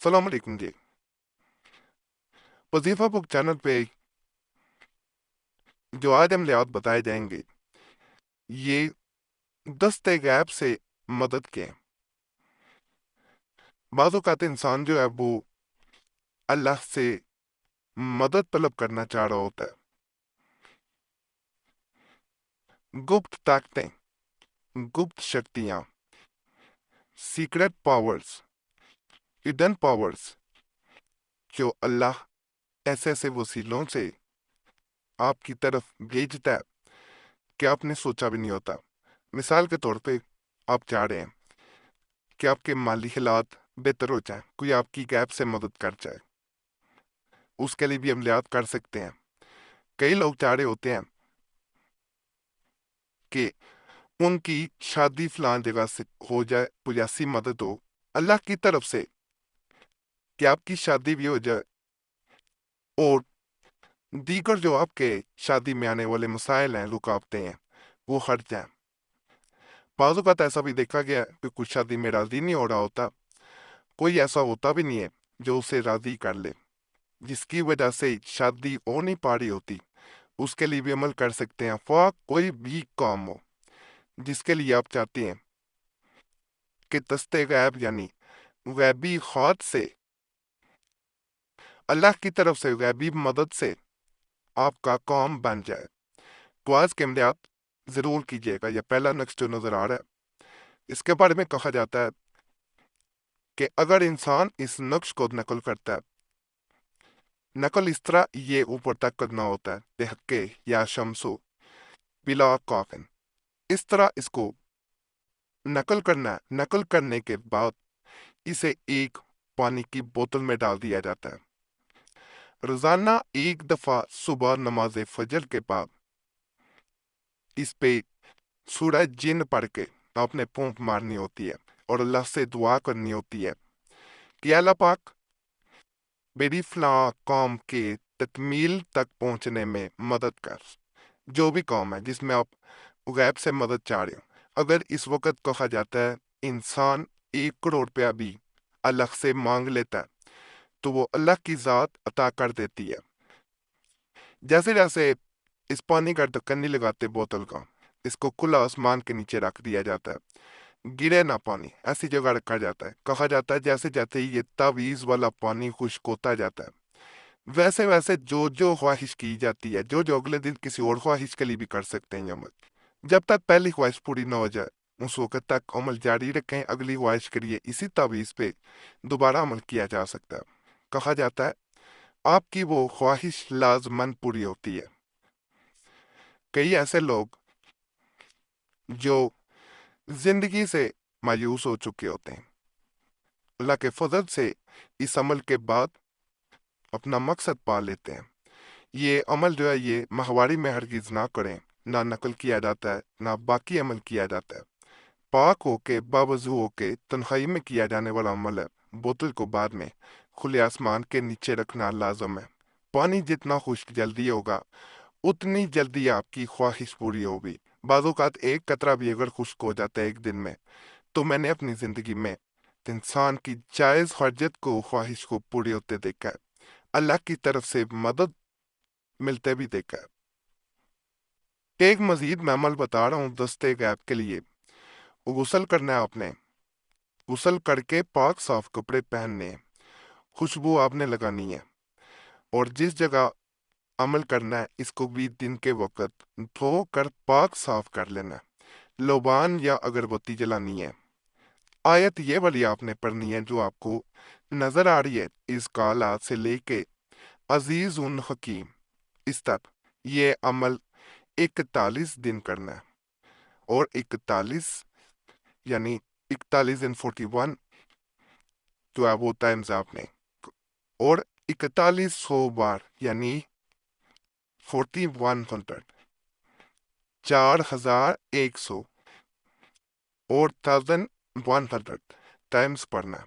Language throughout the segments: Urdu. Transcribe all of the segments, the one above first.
السلام علیکم جی۔ وظیفہ بک چینل پہ جو آج عملیات بتائے جائیں گے یہ دست غیب سے مدد کے ہیں۔ بعض اوقات انسان جو ہے وہ اللہ سے مدد طلب کرنا چاہ رہا ہوتا ہے۔ گپت طاقتیں، گپت شکتیاں، سیکرٹ پاورز، ہڈن پاورز جو اللہ ایسے ایسے وسیلوں سے آپ کی طرف بھیجتا ہے کہ آپ نے سوچا بھی نہیں ہوتا۔ مثال کے طور پہ آپ چاہ رہے ہیں کہ آپ کے مالی حالات بہتر ہو جائیں، کوئی آپ کی غیب سے مدد کر جائے، اس کے لیے بھی عملیات کر سکتے ہیں۔ کئی لوگ چاہ رہے ہوتے ہیں کہ ان کی شادی فلان جگہ سے ہو جائے، کوئی ایسی مدد ہو اللہ کی طرف سے کہ آپ کی شادی بھی ہو جائے اور دیگر جو آپ کے شادی میں آنے والے مسائل ہیں، رکاوٹیں ہیں، وہ ہٹ جائیں۔ بعض اوقات ایسا بھی دیکھا گیا ہے کہ کچھ شادی میں راضی نہیں ہو رہا ہوتا، کوئی ایسا ہوتا بھی نہیں ہے جو اسے راضی کر لے، جس کی وجہ سے شادی ہو نہیں پا رہی ہوتی۔ اس کے لیے بھی عمل کر سکتے ہیں۔ خواہ کوئی بھی کام ہو جس کے لیے آپ چاہتے ہیں کہ دست غیب یعنی غیبی ہاتھ سے، اللہ کی طرف سے غیبی مدد سے آپ کا کام بن جائے، تو آج کے عملیات ضرور کیجیے گا۔ یہ پہلا نقش جو نظر آ رہا ہے، اس کے بارے میں کہا جاتا ہے کہ اگر انسان اس نقش کو نقل کرتا ہے، نقل اس طرح یہ اوپر تک کرنا ہوتا ہے، تحقے یا شمسو بلا کافن، اس طرح اس کو نقل کرنا ہے۔ نقل کرنے کے بعد اسے ایک پانی کی بوتل میں ڈال دیا جاتا ہے۔ روزانہ ایک دفعہ صبح نماز فجر کے بعد اس پہ سورہ جن پڑھ کے آپ نے پونک مارنی ہوتی ہے اور اللہ سے دعا کرنی ہوتی ہے کہ اللہ پاک میری فلاں کام کے تکمیل تک پہنچنے میں مدد کر۔ جو بھی کام ہے جس میں آپ غیب سے مدد چاہ رہے ہو، اگر اس وقت کہا جاتا ہے انسان 1 کروڑ روپیہ بھی اللہ سے مانگ لیتا ہے تو وہ اللہ کی ذات عطا کر دیتی ہے۔ جیسے جیسے اس پانی کا ڈھکن نہیں لگاتے بوتل کا، اس کو کھلا آسمان کے نیچے رکھ دیا جاتا ہے، گرے نہ پانی، ایسی جگہ رکھا جاتا ہے۔ کہا جاتا ہے جیسے جیسے یہ تعویذ والا پانی خشک ہوتا جاتا ہے، ویسے ویسے جو جو خواہش کی جاتی ہے، جو جو اگلے دن کسی اور خواہش کے لیے بھی کر سکتے ہیں عمل، جب تک پہلی خواہش پوری نہ ہو جائے اس وقت تک عمل جاری رکھیں۔ اگلی خواہش کے لیے اسی تعویذ پہ دوبارہ عمل کیا جا سکتا ہے۔ کہا جاتا ہے آپ کی وہ خواہش لازماً پوری ہوتی ہے۔ کئی ایسے لوگ جو زندگی سے مایوس ہو چکے ہوتے ہیں، اللہ کے فضل سے اس عمل کے بعد اپنا مقصد پا لیتے ہیں۔ یہ عمل جو ہے یہ ماہواری میں ہرگز نہ کریں، نہ نقل کیا جاتا ہے، نہ باقی عمل کیا جاتا ہے۔ پاک ہو کے، باوضو ہو کے تنہائی میں کیا جانے والا عمل ہے۔ بوتل کو بعد میں کھلے آسمان کے نیچے رکھنا لازم ہے۔ پانی جتنا خشک جلدی ہوگا اتنی جلدی آپ کی خواہش پوری ہوگی۔ بعض اوقات ایک قطرہ بھی اگر خشک ہو جاتا ہے ایک دن میں، تو میں نے اپنی زندگی میں انسان کی جائز حاجت کو، خواہش کو پوری ہوتے دیکھا ہے، اللہ کی طرف سے مدد ملتے بھی دیکھا ہے۔ ایک مزید میں عمل بتا رہا ہوں دست غیب کے لیے۔ غسل کرنا ہے آپ نے، غسل کر کے پاک صاف کپڑے پہننے ہیں، خوشبو آپ نے لگانی ہے، اور جس جگہ عمل کرنا ہے اس کو بھی دن کے وقت دھو کر پاک صاف کر لینا ہے۔ لوبان یا اگربتی جلانی ہے۔ آیت یہ والی آپ نے پڑھنی ہے جو آپ کو نظر آ رہی ہے، اس کالات سے لے کے عزیز حکیم اس تک۔ یہ عمل 41 دن کرنا ہے، اور 41 یعنی 41 جو ہے وہ ٹائمز آپ نے، اور 4100 بار یعنی 4100، 4100 اور 1100 ٹائمز پڑھنا ہے۔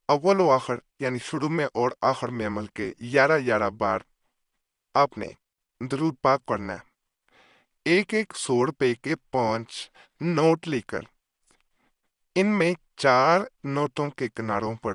اول و آخر یعنی شروع میں اور آخر میں عمل کے 11 بار آپ نے درود پاک پڑھنا ہے۔ ایک 100 روپے کے 5 نوٹ لے کر ان میں 4 نوٹوں کے کناروں پر